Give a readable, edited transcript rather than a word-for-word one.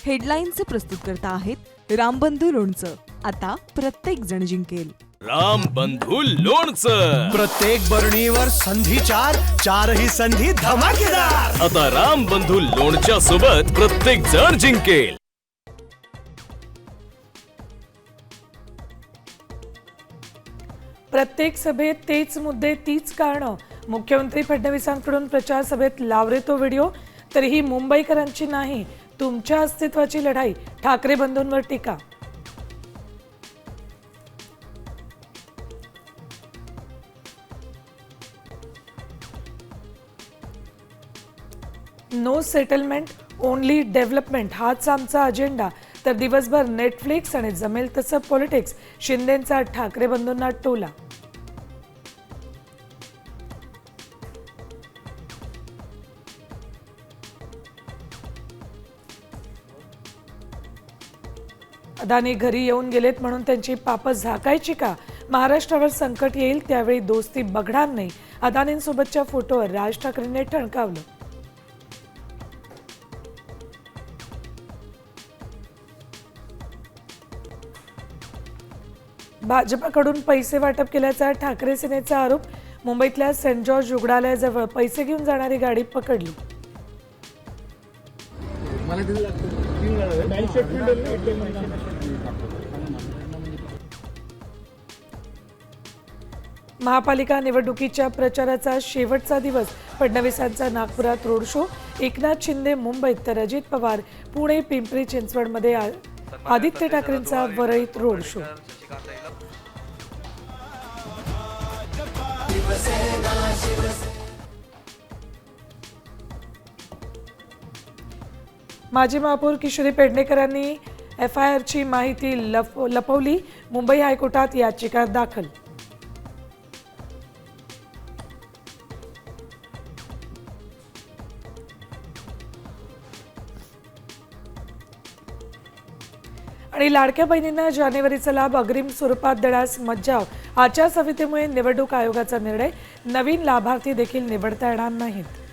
हेडलाईनचे प्रस्तुतकर्ता आहेत रामबंधू लोणचं. आता प्रत्येक जण जिंकेल. रामबंधू लोणचं. प्रत्येक बरणीवर संधी चार, चारही संधी धमाकेदार. आता रामबंधू लोणच्या सोबत प्रत्येक जण जिंकेल. प्रत्येक सभेत तेच मुद्दे तीच कारणं. मुख्यमंत्री फडणवीसांकडून प्रचार सभेत लावरे तो व्हिडिओ. तरीही मुंबईकरांची नाही, तुमच्या अस्तित्वाची लढाई. ठाकरे बंधूंवर टीका. नो सेटलमेंट, ओनली डेव्हलपमेंट हाच आमचा अजेंडा. तर दिवसभर नेटफ्लिक्स आणि जमेल तसं पॉलिटिक्स. शिंदेंचा ठाकरे बंधूंना टोला. अदानी घरी येऊन गेलेत म्हणून त्यांची पापं झाकायची का? महाराष्ट्रावर संकट येईल त्यावेळी दोस्ती बघणार नाही. अदानींसोबतच्या फोटोवर राज ठाकरेंनी ठणकावलं. भाजपाकडून पैसे वाटप केल्याचा ठाकरे सेनेचा आरोप. मुंबईतल्या सेंट जॉर्ज रुग्णालयाजवळ पैसे घेऊन जाणारी गाडी पकडली. महापालिका निवडणुकीच्या प्रचाराचा शेवटचा दिवस. फडणवीसांचा नागपुरात रोड शो. एकनाथ शिंदे मुंबईत तर अजित पवार पुणे, पिंपरी चिंचवडमध्ये. आदित्य ठाकरेंचा वरळीत रोड शो. माजी महापौर किशोरी पेडणेकरांनी FIRची माहिती लपवली. मुंबई हायकोर्टात याचिका दाखल. आणि लाडक्या बहिणींना जानेवारीचा लाभ अग्रिम स्वरूपात देण्यास मज्जाव. आचारसंहितेमुळे निवडणूक आयोगाचा निर्णय. नवीन लाभार्थी देखील निवडता येणार नाहीत.